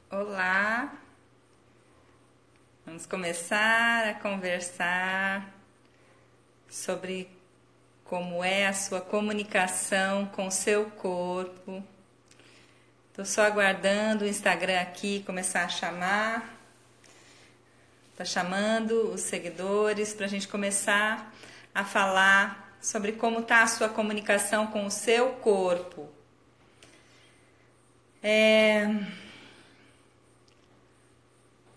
Olá, vamos começar a conversar sobre como é a sua comunicação com o seu corpo. Estou só aguardando o Instagram aqui começar a chamar. Está chamando os seguidores para a gente começar a falar sobre como está a sua comunicação com o seu corpo.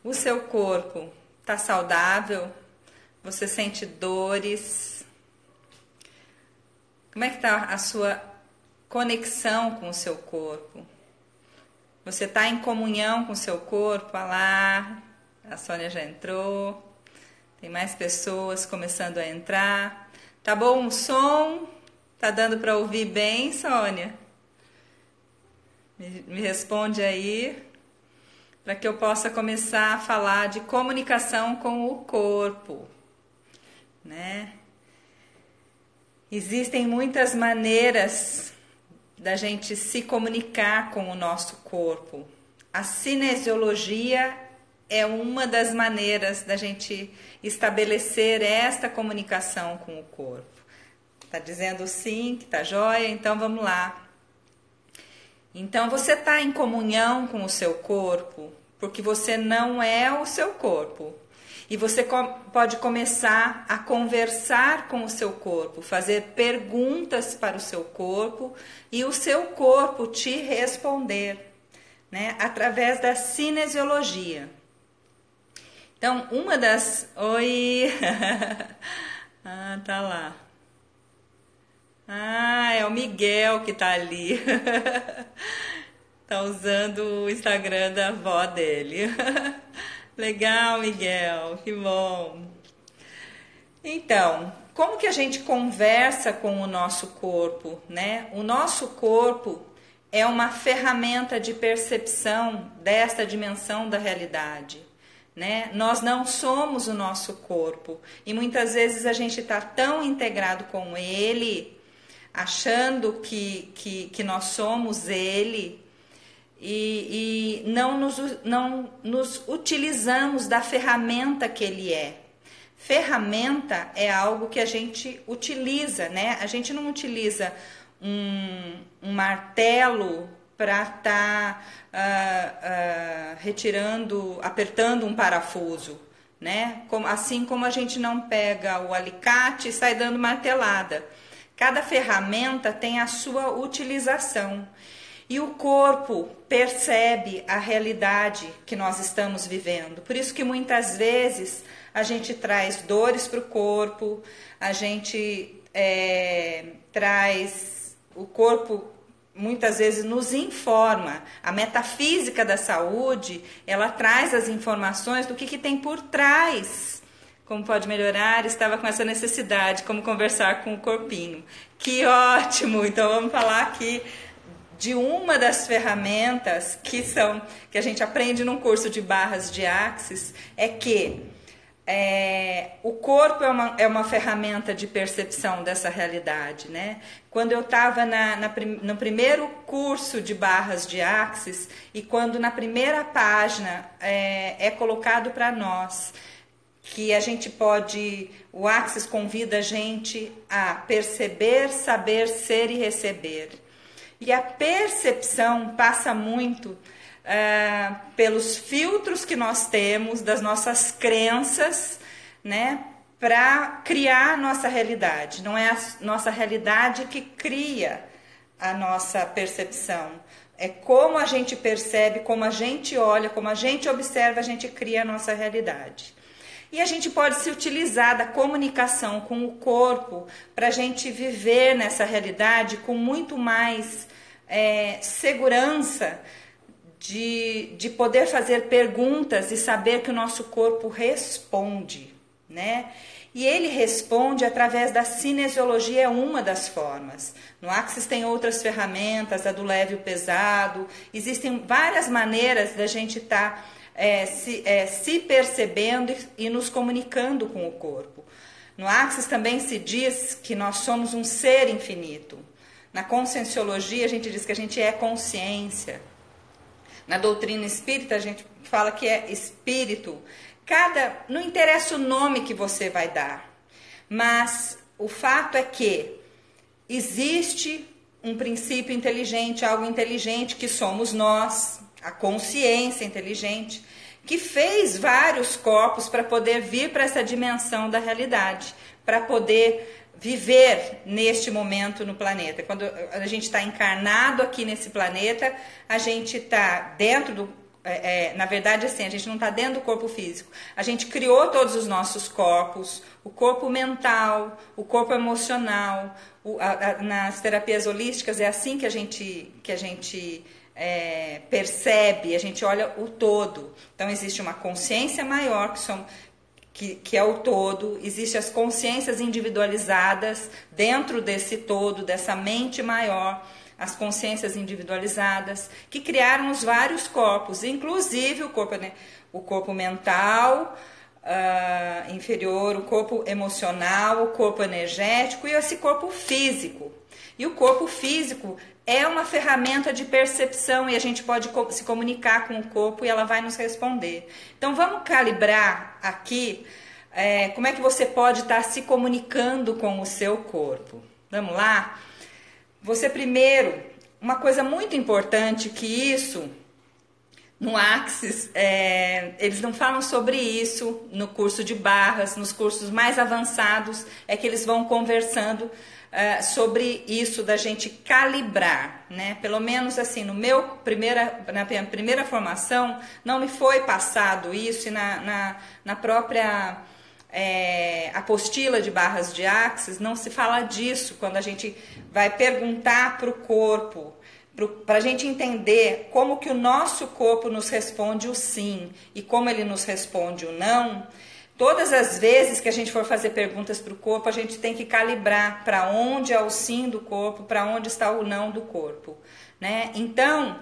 O seu corpo está saudável? Você sente dores? Como é que está a sua conexão com o seu corpo? Você está em comunhão com o seu corpo? Ah lá, a Sônia já entrou. Tem mais pessoas começando a entrar. Tá bom o som? Tá dando para ouvir bem, Sônia? Me responde aí, para que eu possa começar a falar de comunicação com o corpo, né? Existem muitas maneiras da gente se comunicar com o nosso corpo. A cinesiologia é uma das maneiras da gente estabelecer esta comunicação com o corpo. Tá dizendo sim, que tá jóia? Então vamos lá. Então você está em comunhão com o seu corpo, porque você não é o seu corpo. E você pode começar a conversar com o seu corpo, fazer perguntas para o seu corpo e o seu corpo te responder, né, através da cinesiologia. Então, uma das... Oi! Ah, tá lá. Ah, é o Miguel que tá ali. Tá usando o Instagram da avó dele. Legal, Miguel, que bom. Então, como que a gente conversa com o nosso corpo, né? O nosso corpo é uma ferramenta de percepção desta dimensão da realidade, né? Nós não somos o nosso corpo e muitas vezes a gente está tão integrado com ele, achando que nós somos ele, e não nos utilizamos da ferramenta que ele é. Ferramenta é algo que a gente utiliza, né? A gente não utiliza um martelo para estar apertando um parafuso, né? Assim como a gente não pega o alicate e sai dando martelada. Cada ferramenta tem a sua utilização. E o corpo percebe a realidade que nós estamos vivendo. Por isso que muitas vezes a gente traz dores para o corpo, a gente traz... O corpo muitas vezes nos informa. A metafísica da saúde, ela traz as informações do que tem por trás. Como pode melhorar? Estava com essa necessidade, como conversar com o corpinho. Que ótimo! Então vamos falar aqui de uma das ferramentas que a gente aprende num curso de barras de Axis, é que o corpo é uma ferramenta de percepção dessa realidade, né? Quando eu estava no primeiro curso de barras de Axis, e quando na primeira página é colocado para nós que a gente pode, o Axis convida a gente a perceber, saber, ser e receber. E a percepção passa muito pelos filtros que nós temos, das nossas crenças, né, para criar a nossa realidade. Não é a nossa realidade que cria a nossa percepção. É como a gente percebe, como a gente olha, como a gente observa, a gente cria a nossa realidade. E a gente pode se utilizar da comunicação com o corpo para a gente viver nessa realidade com muito mais segurança de poder fazer perguntas e saber que o nosso corpo responde, né? E ele responde através da cinesiologia, é uma das formas. No Axis tem outras ferramentas, a do leve e o pesado. Existem várias maneiras da gente estar se percebendo e nos comunicando com o corpo. No Axis também se diz que nós somos um ser infinito. Na conscienciologia a gente diz que a gente é consciência. Na doutrina espírita, a gente fala que é espírito. Não interessa o nome que você vai dar, mas o fato é que existe um princípio inteligente, algo inteligente que somos nós, a consciência inteligente, que fez vários corpos para poder vir para essa dimensão da realidade, para poder viver neste momento no planeta. Quando a gente está encarnado aqui nesse planeta, a gente está dentro do... na verdade, assim, a gente não está dentro do corpo físico. A gente criou todos os nossos corpos, o corpo mental, o corpo emocional. Nas terapias holísticas é assim que a gente percebe, a gente olha o todo. Então, existe uma consciência maior que é o todo, existem as consciências individualizadas dentro desse todo, dessa mente maior, as consciências individualizadas, que criaram os vários corpos, inclusive o corpo mental inferior, o corpo emocional, o corpo energético e esse corpo físico. E o corpo físico é uma ferramenta de percepção e a gente pode se comunicar com o corpo e ela vai nos responder. Então vamos calibrar aqui como é que você pode estar se comunicando com o seu corpo. Vamos lá? Você primeiro, uma coisa muito importante que isso, no Axis, eles não falam sobre isso no curso de barras, nos cursos mais avançados é que eles vão conversando sobre isso da gente calibrar, né? Pelo menos assim, na minha primeira formação não me foi passado isso e na própria apostila de barras de Axis não se fala disso quando a gente vai perguntar para o corpo, para a gente entender como que o nosso corpo nos responde o sim e como ele nos responde o não. Todas as vezes que a gente for fazer perguntas para o corpo, a gente tem que calibrar para onde é o sim do corpo, para onde está o não do corpo, né? Então,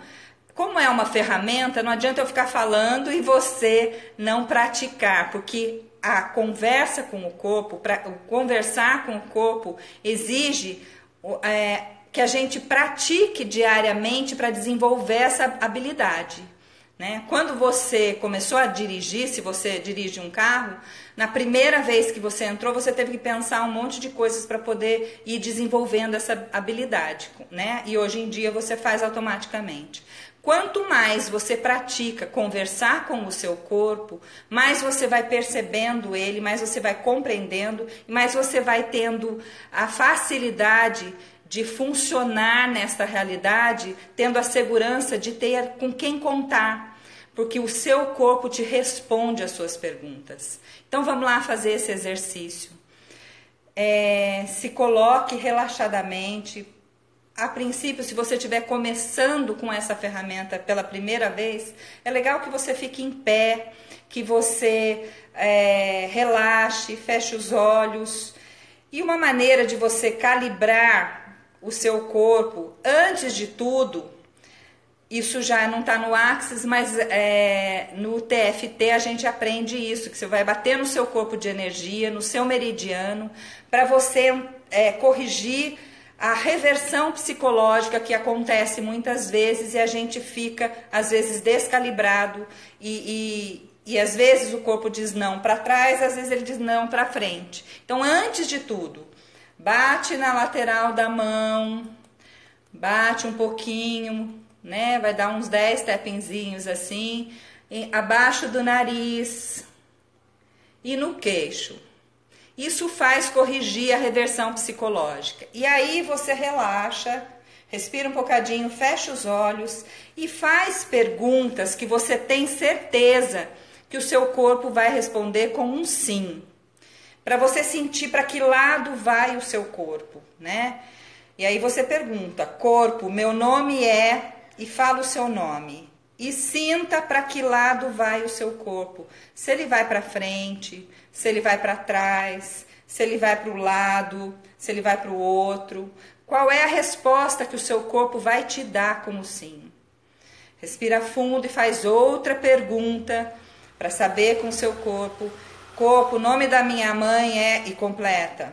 como é uma ferramenta, não adianta eu ficar falando e você não praticar, porque a conversa com o corpo, conversar com o corpo exige que a gente pratique diariamente para desenvolver essa habilidade. Né? Quando você começou a dirigir, se você dirige um carro, na primeira vez que você entrou, você teve que pensar um monte de coisas para poder ir desenvolvendo essa habilidade, né? E hoje em dia você faz automaticamente. Quanto mais você pratica conversar com o seu corpo, mais você vai percebendo ele, mais você vai compreendendo, mais você vai tendo a facilidade de funcionar nesta realidade, tendo a segurança de ter com quem contar, porque o seu corpo te responde às suas perguntas. Então vamos lá fazer esse exercício. Se coloque relaxadamente. A princípio, se você estiver começando com essa ferramenta pela primeira vez, é legal que você fique em pé, que você relaxe, feche os olhos. E uma maneira de você calibrar o seu corpo, antes de tudo, isso já não está no Axis, mas no TFT a gente aprende isso, que você vai bater no seu corpo de energia, no seu meridiano, para você corrigir a reversão psicológica que acontece muitas vezes e a gente fica, às vezes, descalibrado e às vezes o corpo diz não para trás, às vezes ele diz não para frente. Então, antes de tudo, bate na lateral da mão, bate um pouquinho, né? Vai dar uns 10 tapinzinhos assim, abaixo do nariz e no queixo. Isso faz corrigir a reversão psicológica. E aí você relaxa, respira um bocadinho, fecha os olhos e faz perguntas que você tem certeza que o seu corpo vai responder com um sim. Para você sentir para que lado vai o seu corpo, né? E aí você pergunta, corpo, meu nome é, e fala o seu nome. E sinta para que lado vai o seu corpo. Se ele vai para frente, se ele vai para trás, se ele vai para o lado, se ele vai para o outro. Qual é a resposta que o seu corpo vai te dar como sim? Respira fundo e faz outra pergunta para saber com o seu corpo. Corpo, o nome da minha mãe é, e completa.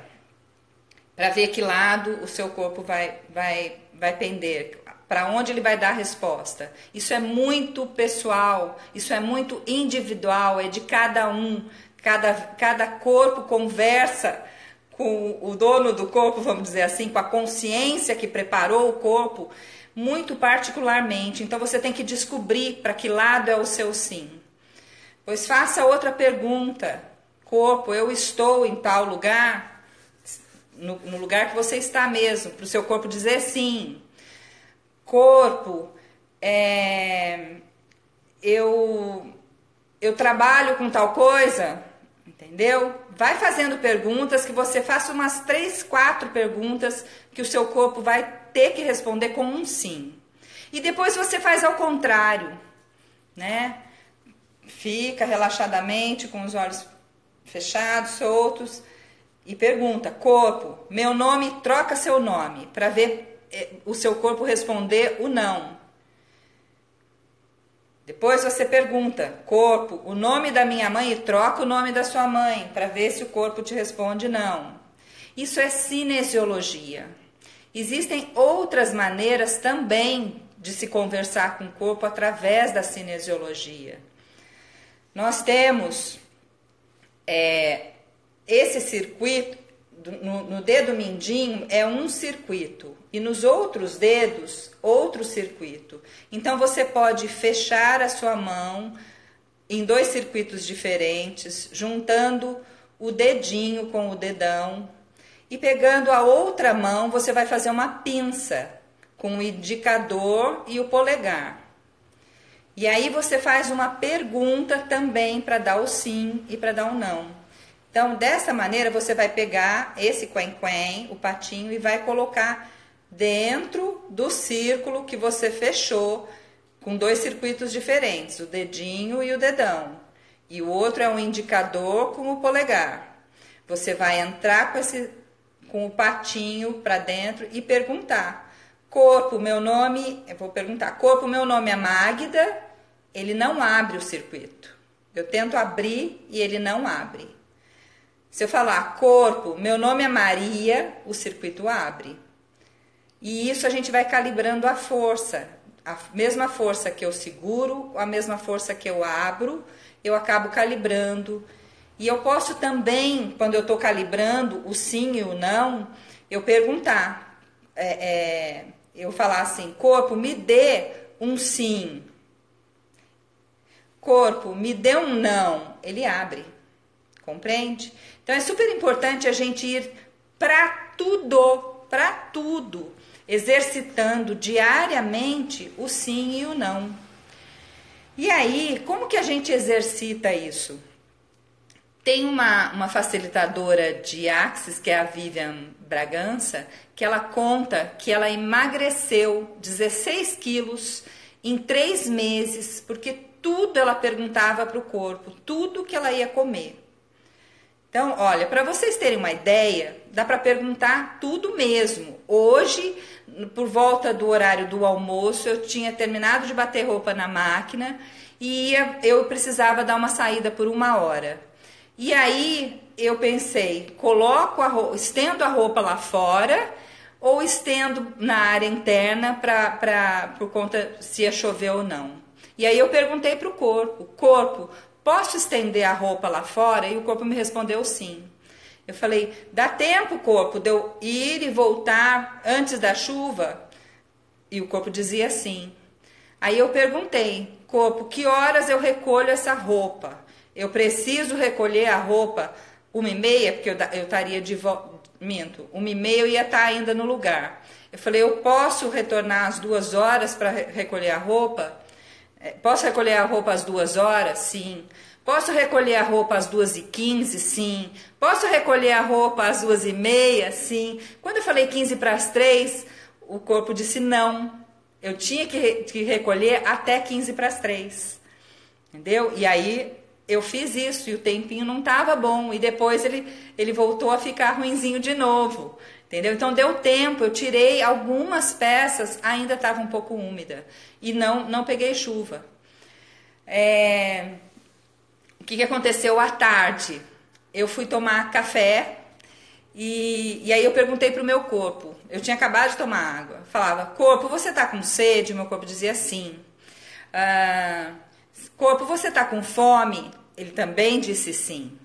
Para ver que lado o seu corpo vai pender. para onde ele vai dar a resposta. Isso é muito pessoal, isso é muito individual, é de cada um. Cada corpo conversa com o dono do corpo, vamos dizer assim, com a consciência que preparou o corpo, muito particularmente. Então você tem que descobrir para que lado é o seu sim. Pois faça outra pergunta. Corpo, eu estou em tal lugar? No lugar que você está mesmo, para o seu corpo dizer sim. Corpo, eu trabalho com tal coisa, entendeu? Vai fazendo perguntas, que você faça umas 3, 4 perguntas que o seu corpo vai ter que responder com um sim. E depois você faz ao contrário, né? Fica relaxadamente com os olhos fechados, soltos, e pergunta: corpo, meu nome, troca seu nome, para ver o seu corpo responder o não. Depois você pergunta: corpo, o nome da minha mãe, e troca o nome da sua mãe, para ver se o corpo te responde não. Isso é cinesiologia. Existem outras maneiras também de se conversar com o corpo através da cinesiologia. Nós temos esse circuito, no dedo mindinho é um circuito, e nos outros dedos, outro circuito. Então você pode fechar a sua mão em 2 circuitos diferentes, juntando o dedinho com o dedão, e pegando a outra mão, você vai fazer uma pinça com o indicador e o polegar. E aí você faz uma pergunta também para dar o sim e para dar o não. Então, dessa maneira, você vai pegar esse quen-quen, o patinho, e vai colocar dentro do círculo que você fechou com 2 circuitos diferentes, o dedinho e o dedão. E o outro é um indicador com o polegar. Você vai entrar com o patinho para dentro e perguntar: corpo, meu nome... Eu vou perguntar: corpo, meu nome é Magda. Ele não abre o circuito. Eu tento abrir e ele não abre. Se eu falar: corpo, meu nome é Maria, o circuito abre. E isso a gente vai calibrando a força. A mesma força que eu seguro, a mesma força que eu abro, eu acabo calibrando. E eu posso também, quando eu estou calibrando o sim e o não, eu perguntar. Eu falar assim: corpo, me dê um sim. Corpo, me dê um não. Ele abre. Compreende? Então é super importante a gente ir para tudo, exercitando diariamente o sim e o não. E aí, como que a gente exercita isso? Tem uma facilitadora de Axis, que é a Vivian Bragança, que ela conta que ela emagreceu 16 quilos em 3 meses, porque tudo ela perguntava para o corpo, tudo que ela ia comer. Então, olha, para vocês terem uma ideia, dá para perguntar tudo mesmo. Hoje, por volta do horário do almoço, eu tinha terminado de bater roupa na máquina e eu precisava dar uma saída por 1 hora. E aí eu pensei: estendo a roupa lá fora ou estendo na área interna por conta se ia chover ou não. E aí eu perguntei para o corpo: posso estender a roupa lá fora? E o corpo me respondeu sim. Eu falei: dá tempo, corpo, de eu ir e voltar antes da chuva? E o corpo dizia sim. Aí eu perguntei: corpo, que horas eu recolho essa roupa? Eu preciso recolher a roupa 1h30, porque eu estaria de volta. Minto, 1h30 eu ia estar ainda no lugar. Eu falei: eu posso retornar às 2 horas para recolher a roupa? Posso recolher a roupa às 2 horas? Sim. Posso recolher a roupa às 2h15? Sim. Posso recolher a roupa às 2h30? Sim. Quando eu falei 15 para as 3, o corpo disse não. Eu tinha que recolher até 15 para as 3. Entendeu? E aí eu fiz isso e o tempinho não estava bom. E depois ele voltou a ficar ruinzinho de novo. Entendeu? Então deu tempo, eu tirei algumas peças, ainda estava um pouco úmida. E não peguei chuva. O que aconteceu à tarde? Eu fui tomar café E aí eu perguntei pro meu corpo, eu tinha acabado de tomar água, falava, corpo, você tá com sede? O meu corpo dizia sim. Corpo, você tá com fome? Ele também disse sim.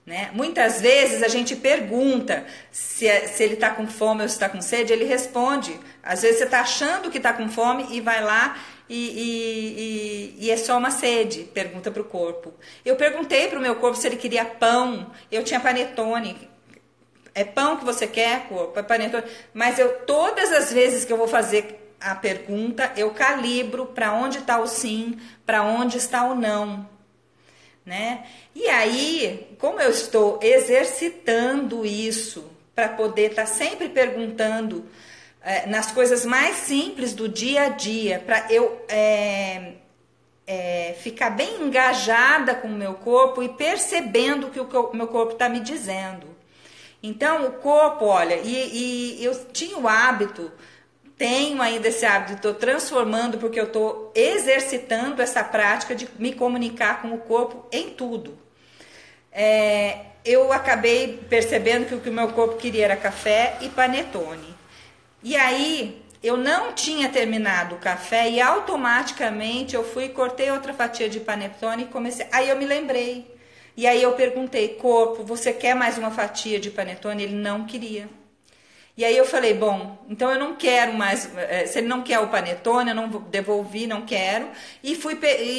Né? Muitas vezes a gente pergunta se ele está com fome ou se está com sede, ele responde. Às vezes você está achando que está com fome e vai lá e é só uma sede, pergunta para o corpo. Eu perguntei para o meu corpo se ele queria pão, eu tinha panetone. É pão que você quer, corpo? É panetone. Mas todas as vezes que eu vou fazer a pergunta, eu calibro para onde está o sim, para onde está o não. Né? E aí, como eu estou exercitando isso para poder estar sempre perguntando nas coisas mais simples do dia a dia, para eu ficar bem engajada com o meu corpo e percebendo o que o meu corpo está me dizendo. Então, o corpo, olha, e eu tinha o hábito, tenho ainda esse hábito, estou transformando porque eu estou exercitando essa prática de me comunicar com o corpo em tudo. Eu acabei percebendo que o que o meu corpo queria era café e panetone. E aí eu não tinha terminado o café e automaticamente eu fui e cortei outra fatia de panetone e comecei. Aí eu me lembrei. E aí eu perguntei, corpo, você quer mais uma fatia de panetone? Ele não queria. E aí eu falei, bom, então eu não quero mais, se ele não quer o panetone, eu não devolvi, não quero, e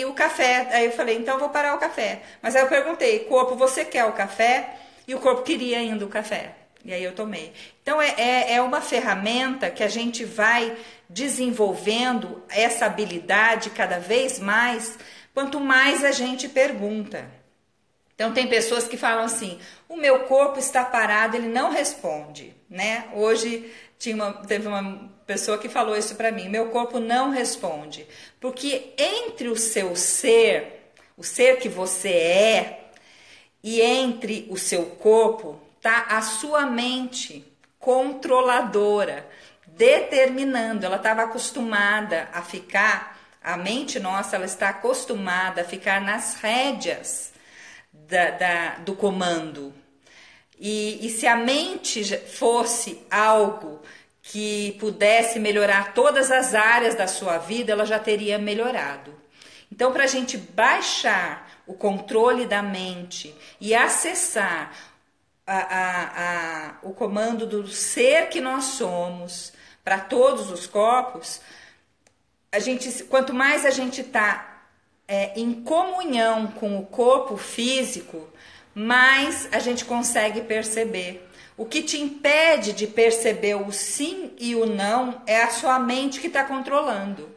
o café, aí eu falei, então eu vou parar o café. Mas aí eu perguntei, corpo, você quer o café? E o corpo queria ainda o café, e aí eu tomei. Então é uma ferramenta que a gente vai desenvolvendo essa habilidade cada vez mais, quanto mais a gente pergunta. Então tem pessoas que falam assim, o meu corpo está parado, ele não responde, né? Hoje teve uma pessoa que falou isso para mim, meu corpo não responde, porque entre o seu ser, o ser que você é, e entre o seu corpo, tá a sua mente controladora, determinando, ela estava acostumada a ficar, a mente nossa, ela está acostumada a ficar nas rédeas do comando. E se a mente fosse algo que pudesse melhorar todas as áreas da sua vida, ela já teria melhorado. Então, para a gente baixar o controle da mente e acessar o comando do ser que nós somos para todos os corpos, quanto mais a gente está em comunhão com o corpo físico, mais a gente consegue perceber. O que te impede de perceber o sim e o não é a sua mente que está controlando,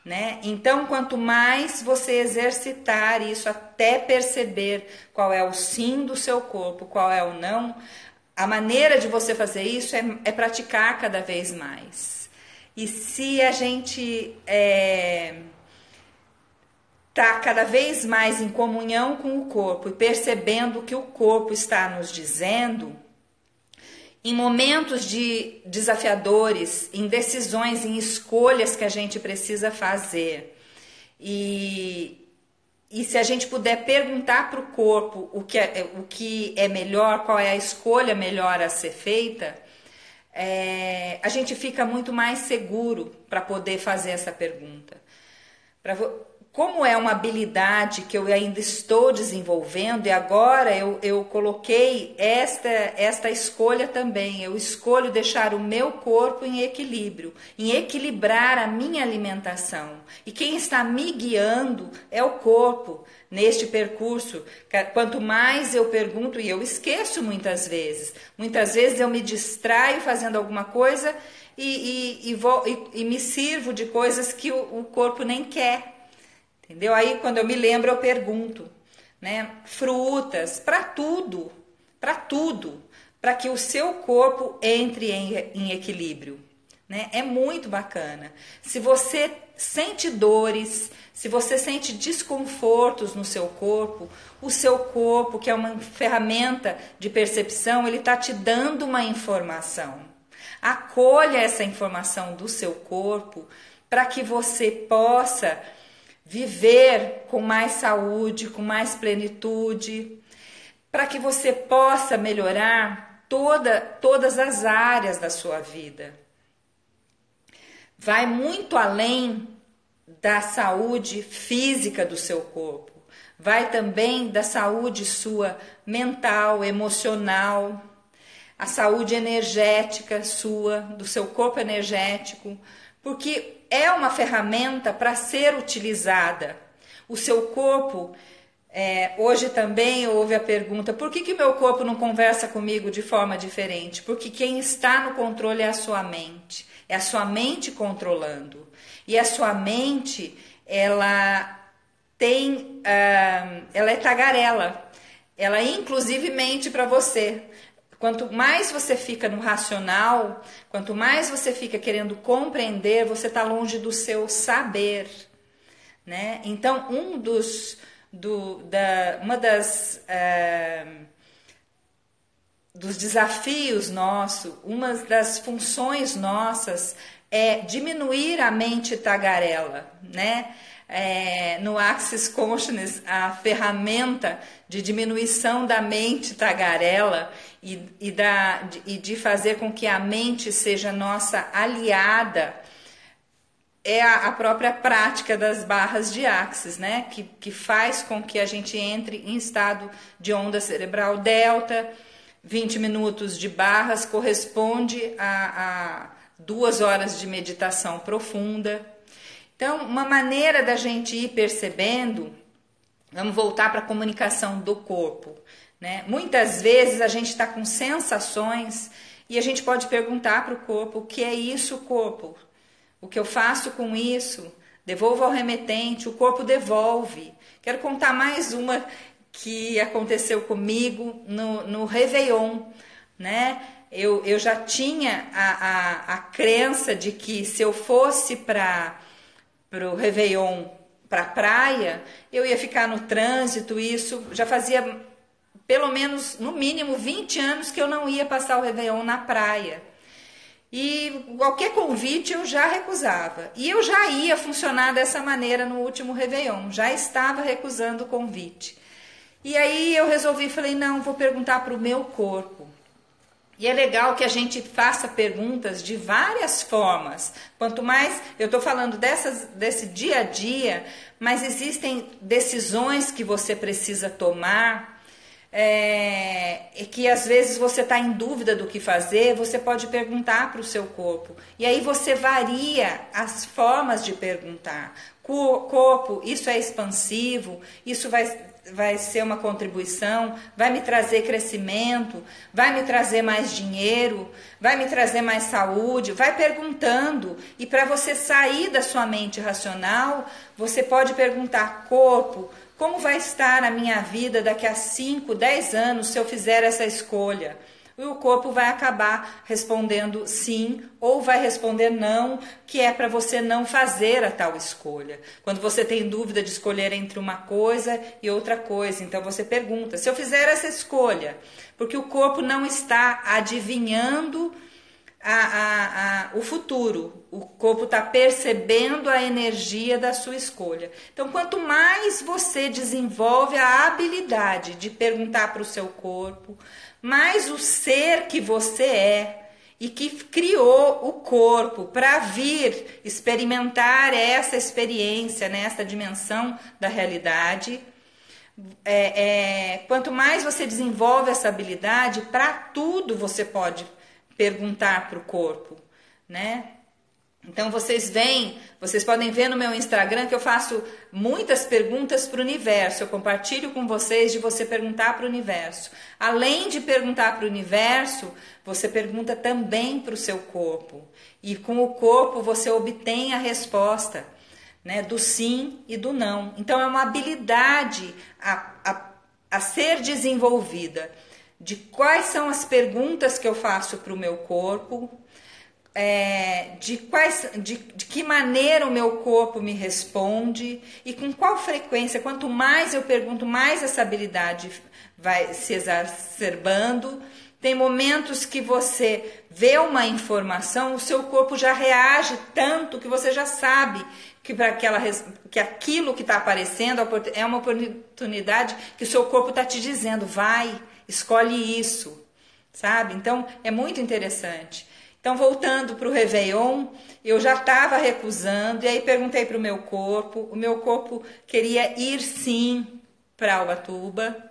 né? Então, quanto mais você exercitar isso até perceber qual é o sim do seu corpo, qual é o não, a maneira de você fazer isso é praticar cada vez mais. E se a gente tá cada vez mais em comunhão com o corpo e percebendo o que o corpo está nos dizendo, em momentos desafiadores, em decisões, em escolhas que a gente precisa fazer, e se a gente puder perguntar para o corpo o que é melhor, qual é a escolha melhor a ser feita, a gente fica muito mais seguro para poder fazer essa pergunta. Como é uma habilidade que eu ainda estou desenvolvendo, e agora eu coloquei esta escolha também. Eu escolho deixar o meu corpo em equilíbrio, em equilibrar a minha alimentação. E quem está me guiando é o corpo neste percurso. Quanto mais eu pergunto, e eu esqueço muitas vezes eu me distraio fazendo alguma coisa e me sirvo de coisas que o corpo nem quer. Entendeu? Aí quando eu me lembro eu pergunto, né? Frutas, para tudo, para que o seu corpo entre em equilíbrio, né? É muito bacana. Se você sente dores, se você sente desconfortos no seu corpo, o seu corpo, que é uma ferramenta de percepção, ele está te dando uma informação. Acolha essa informação do seu corpo para que você possa viver com mais saúde, com mais plenitude, para que você possa melhorar todas as áreas da sua vida. Vai muito além da saúde física do seu corpo. Vai também da saúde sua mental, emocional, a saúde energética sua, do seu corpo energético, porque é uma ferramenta para ser utilizada. O seu corpo, hoje também houve a pergunta, por que meu corpo não conversa comigo de forma diferente? Porque quem está no controle é a sua mente. É a sua mente controlando. E a sua mente, ela é tagarela. Ela inclusive mente para você. Quanto mais você fica no racional, quanto mais você fica querendo compreender, você está longe do seu saber, né? Então, dos desafios nossos, uma das funções nossas é diminuir a mente tagarela, né? No Access Consciousness, a ferramenta de diminuição da mente tagarela e de fazer com que a mente seja nossa aliada é a própria prática das barras de Access, né? Que faz com que a gente entre em estado de onda cerebral delta. 20 minutos de barras corresponde a 2 horas de meditação profunda. Então, uma maneira da gente ir percebendo, vamos voltar para a comunicação do corpo, né? Muitas vezes a gente está com sensações e a gente pode perguntar para o corpo, o que é isso, corpo? O que eu faço com isso? Devolvo ao remetente, o corpo devolve. Quero contar mais uma que aconteceu comigo no Réveillon, né? Eu já tinha a crença de que se eu fosse para o Réveillon, para a praia, eu ia ficar no trânsito, isso já fazia pelo menos, no mínimo, 20 anos que eu não ia passar o Réveillon na praia. E qualquer convite eu já recusava. E eu já ia funcionar dessa maneira no último Réveillon, já estava recusando o convite. E aí eu resolvi, falei, não, vou perguntar para o meu corpo. E é legal que a gente faça perguntas de várias formas. Quanto mais, eu estou falando desse dia a dia, mas existem decisões que você precisa tomar, que às vezes você está em dúvida do que fazer, você pode perguntar para o seu corpo. E aí você varia as formas de perguntar. Corpo, isso é expansivo, isso vai ser uma contribuição, vai me trazer crescimento, vai me trazer mais dinheiro, vai me trazer mais saúde, vai perguntando. E para você sair da sua mente racional, você pode perguntar, corpo, como vai estar a minha vida daqui a 5, 10 anos se eu fizer essa escolha? E o corpo vai acabar respondendo sim ou vai responder não, que é para você não fazer a tal escolha. Quando você tem dúvida de escolher entre uma coisa e outra coisa, então você pergunta, se eu fizer essa escolha, porque o corpo não está adivinhando o futuro, o corpo está percebendo a energia da sua escolha. Então, quanto mais você desenvolve a habilidade de perguntar para o seu corpo, mais o ser que você é e que criou o corpo para vir experimentar essa experiência, nessa dimensão da realidade, quanto mais você desenvolve essa habilidade, para tudo você pode perguntar para o corpo, né? Então vocês podem ver no meu Instagram que eu faço muitas perguntas para o universo. Eu compartilho com vocês de você perguntar para o universo. Além de perguntar para o universo, você pergunta também para o seu corpo. E com o corpo você obtém a resposta, né, do sim e do não. Então é uma habilidade a ser desenvolvida. De quais são as perguntas que eu faço para o meu corpo, de que maneira o meu corpo me responde e com qual frequência. Quanto mais eu pergunto, mais essa habilidade vai se exacerbando. Tem momentos que você vê uma informação, o seu corpo já reage tanto que você já sabe que aquilo que está aparecendo é uma oportunidade que o seu corpo está te dizendo, vai, escolhe isso, sabe? Então, é muito interessante. Então, voltando para o Réveillon, eu já estava recusando, e aí perguntei para o meu corpo queria ir sim para Ubatuba.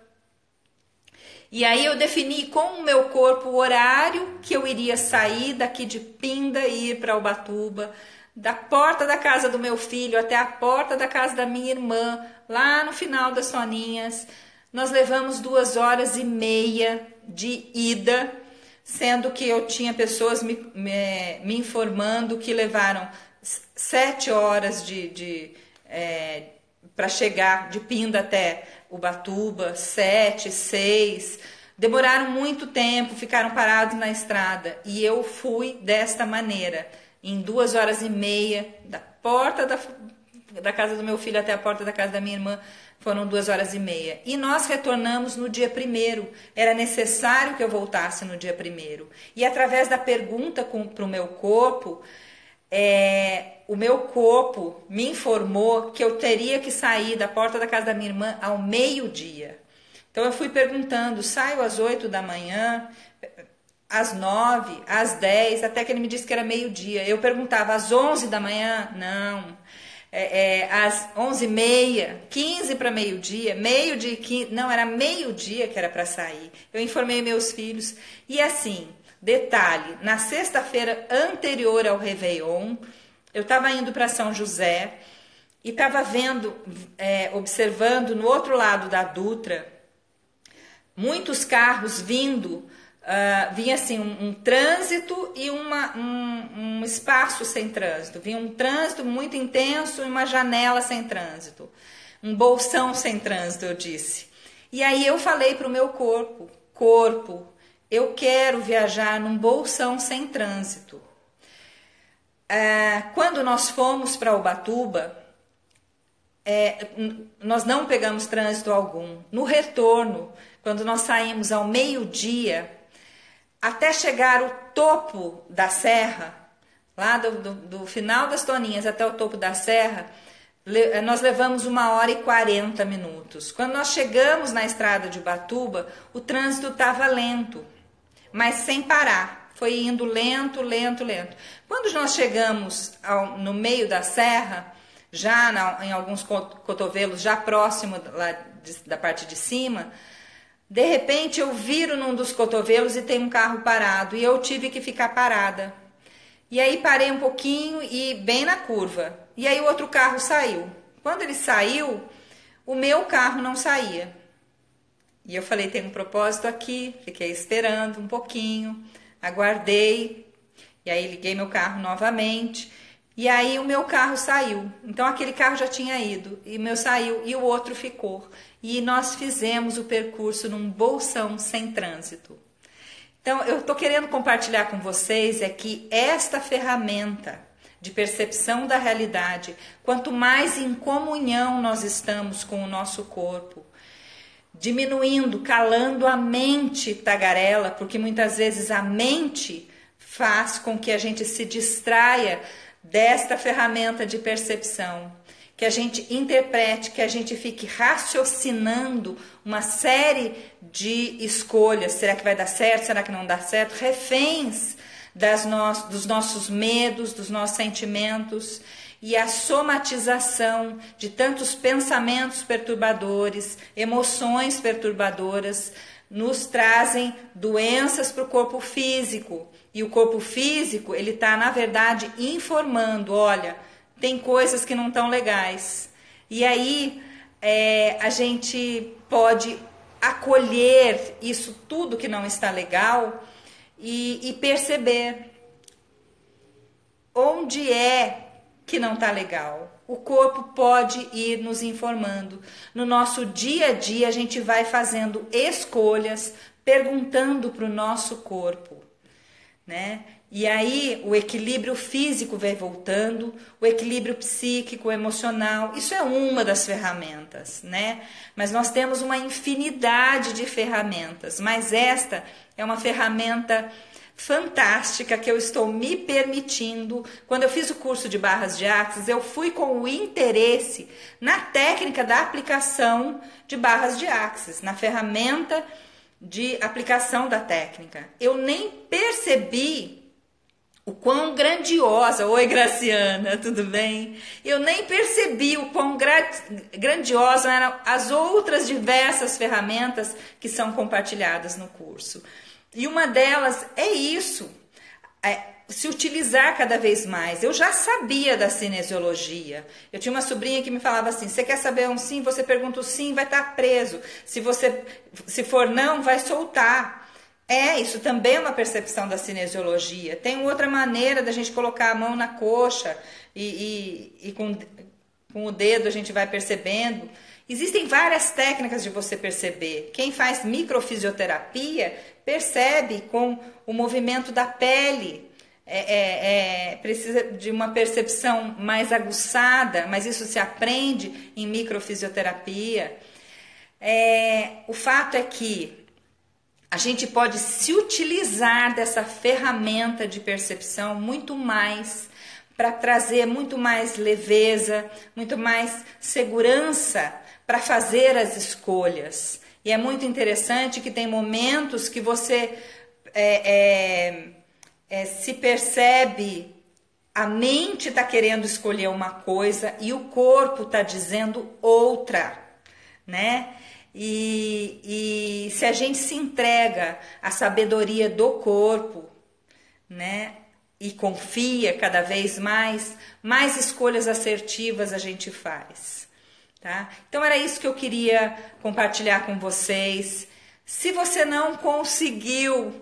E aí eu defini com o meu corpo o horário que eu iria sair daqui de Pinda e ir para Ubatuba, da porta da casa do meu filho até a porta da casa da minha irmã, lá no final das Soninhas. Nós levamos 2h30 de ida, sendo que eu tinha pessoas me informando que levaram 7 horas para chegar de Pinda até Ubatuba, 7, 6, demoraram muito tempo, ficaram parados na estrada, e eu fui desta maneira, em 2h30, da porta da casa do meu filho até a porta da casa da minha irmã, foram 2h30, e nós retornamos no dia 1º, era necessário que eu voltasse no dia 1º, e através da pergunta para o meu corpo, o meu corpo me informou que eu teria que sair da porta da casa da minha irmã ao meio-dia. Então eu fui perguntando, saio às 8 da manhã, às 9, às 10, até que ele me disse que era meio-dia. Eu perguntava, às 11 da manhã? Não. Às 11h30, 15 para meio-dia, meio-dia e 15, não, era meio-dia que era para sair. Eu informei meus filhos, e assim, detalhe, na sexta-feira anterior ao Réveillon, eu estava indo para São José e estava vendo, observando no outro lado da Dutra, muitos carros vindo, vinha assim um trânsito e um espaço sem trânsito, vinha um trânsito muito intenso e uma janela sem trânsito, um bolsão sem trânsito, eu disse. E aí eu falei para o meu corpo, eu quero viajar num bolsão sem trânsito. Quando nós fomos para Ubatuba, nós não pegamos trânsito algum. No retorno, quando nós saímos ao meio-dia, até chegar o topo da serra, lá do final das Toninhas até o topo da serra, nós levamos 1h40. Quando nós chegamos na estrada de Ubatuba, o trânsito estava lento, mas sem parar. Foi indo lento. Quando nós chegamos no meio da serra, já em alguns cotovelos, já próximo lá da parte de cima, de repente eu viro num dos cotovelos e tem um carro parado, e eu tive que ficar parada. E aí parei um pouquinho e bem na curva. E aí o outro carro saiu. Quando ele saiu, o meu carro não saía. E eu falei, tem um propósito aqui, fiquei esperando um pouquinho, aguardei, e aí liguei meu carro novamente, e aí o meu carro saiu. Então aquele carro já tinha ido, e o meu saiu, e o outro ficou. E nós fizemos o percurso num bolsão sem trânsito. Então eu estou querendo compartilhar com vocês que esta ferramenta de percepção da realidade, quanto mais em comunhão nós estamos com o nosso corpo, diminuindo, calando a mente tagarela, porque muitas vezes a mente faz com que a gente se distraia desta ferramenta de percepção, que a gente interprete, que a gente fique raciocinando uma série de escolhas, será que vai dar certo, será que não dá certo, reféns dos nossos medos, dos nossos sentimentos, e a somatização de tantos pensamentos perturbadores, emoções perturbadoras, nos trazem doenças para o corpo físico. E o corpo físico, ele está, na verdade, informando, olha, tem coisas que não estão legais. E aí, a gente pode acolher isso tudo que não está legal e perceber onde é que não está legal. O corpo pode ir nos informando. No nosso dia a dia, a gente vai fazendo escolhas, perguntando para o nosso corpo, né? E aí o equilíbrio físico vai voltando, o equilíbrio psíquico, emocional, isso é uma das ferramentas, né? Mas nós temos uma infinidade de ferramentas, mas esta é uma ferramenta fantástica que eu estou me permitindo. Quando eu fiz o curso de barras de axis, eu fui com o interesse na técnica da aplicação de barras de axis, na ferramenta de aplicação da técnica. Eu nem percebi o quão grandiosa, oi Graciana, tudo bem? Eu nem percebi o quão grandiosas eram as outras diversas ferramentas que são compartilhadas no curso. E uma delas é isso, se utilizar cada vez mais. Eu já sabia da cinesiologia. Eu tinha uma sobrinha que me falava assim, você quer saber um sim? Você pergunta o sim, vai estar preso. Se for não, vai soltar. Isso também é uma percepção da cinesiologia. Tem outra maneira da gente colocar a mão na coxa e com o dedo a gente vai percebendo. Existem várias técnicas de você perceber. Quem faz microfisioterapia percebe com o movimento da pele. Precisa de uma percepção mais aguçada, mas isso se aprende em microfisioterapia. O fato é que a gente pode se utilizar dessa ferramenta de percepção muito mais para trazer muito mais leveza, muito mais segurança para fazer as escolhas. E é muito interessante que tem momentos que você se percebe, a mente está querendo escolher uma coisa e o corpo está dizendo outra, né? E se a gente se entrega à sabedoria do corpo, né? E confia cada vez mais escolhas assertivas a gente faz, tá? Então era isso que eu queria compartilhar com vocês. Se você não conseguiu,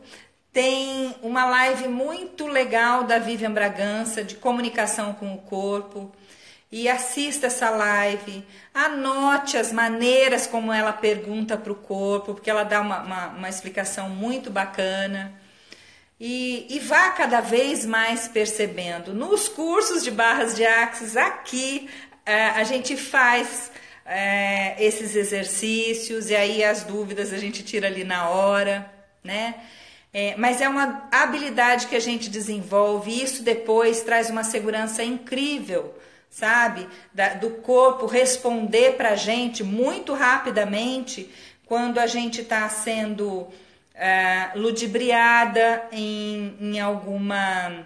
tem uma live muito legal da Vivian Bragança de comunicação com o corpo. E assista essa live, anote as maneiras como ela pergunta para o corpo, porque ela dá uma explicação muito bacana. E vá cada vez mais percebendo. Nos cursos de barras de axis, aqui a gente faz esses exercícios e aí as dúvidas a gente tira ali na hora, né? Mas é uma habilidade que a gente desenvolve e isso depois traz uma segurança incrível, sabe? Do corpo responder pra gente muito rapidamente quando a gente está sendo ludibriada em alguma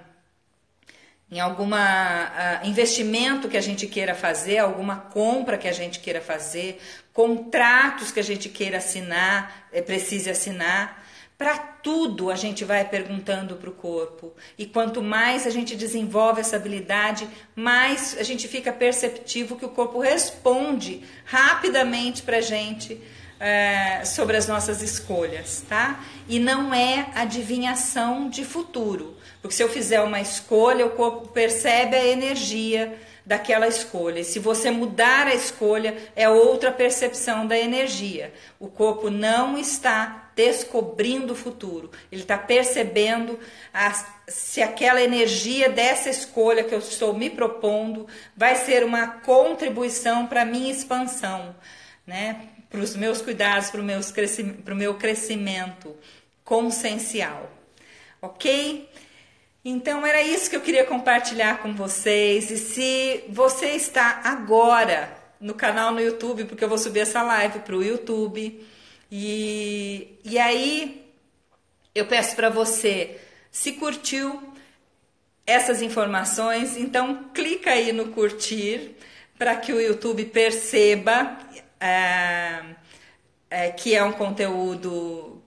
investimento que a gente queira fazer, alguma compra que a gente queira fazer, contratos que a gente queira assinar, precise assinar. Para tudo a gente vai perguntando para o corpo. E quanto mais a gente desenvolve essa habilidade, mais a gente fica perceptivo que o corpo responde rapidamente para a gente sobre as nossas escolhas, tá? E não é adivinhação de futuro. Porque se eu fizer uma escolha, o corpo percebe a energia daquela escolha. E se você mudar a escolha, é outra percepção da energia. O corpo não está descobrindo o futuro. Ele está percebendo se aquela energia dessa escolha que eu estou me propondo vai ser uma contribuição para a minha expansão, né? Para os meus cuidados, para o meu crescimento consciencial. Ok? Então era isso que eu queria compartilhar com vocês. E se você está agora no canal no YouTube, porque eu vou subir essa live para o YouTube, e aí eu peço para você, se curtiu essas informações, então clica aí no curtir para que o YouTube perceba que é um conteúdo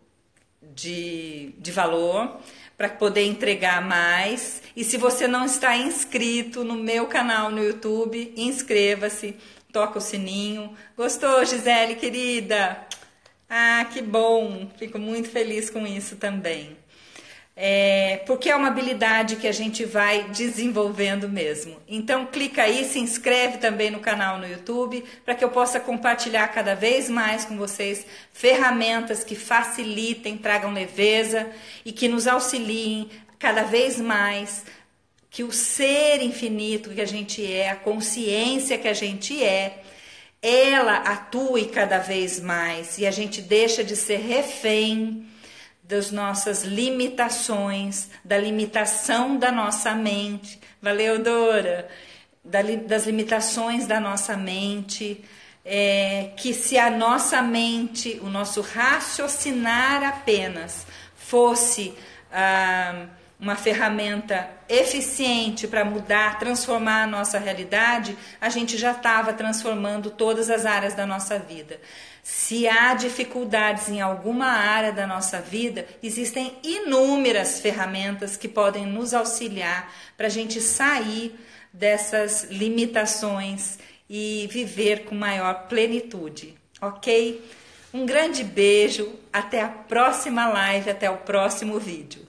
de valor, para poder entregar mais. E se você não está inscrito no meu canal no YouTube, inscreva-se, toca o sininho. Gostou, Gisele, querida? Ah, que bom, fico muito feliz com isso também. Porque é uma habilidade que a gente vai desenvolvendo mesmo. Então clica aí, se inscreve também no canal no YouTube, para que eu possa compartilhar cada vez mais com vocês ferramentas que facilitem, tragam leveza e que nos auxiliem cada vez mais, que o ser infinito que a gente é, a consciência que a gente ela atue cada vez mais e a gente deixa de ser refém das nossas limitações, da limitação da nossa mente. Valeu, Dora? Das limitações da nossa mente, que se a nossa mente, o nosso raciocinar apenas fosse uma ferramenta eficiente para mudar, transformar a nossa realidade, a gente já estava transformando todas as áreas da nossa vida. Se há dificuldades em alguma área da nossa vida, existem inúmeras ferramentas que podem nos auxiliar para a gente sair dessas limitações e viver com maior plenitude, ok? Um grande beijo, até a próxima live, até o próximo vídeo.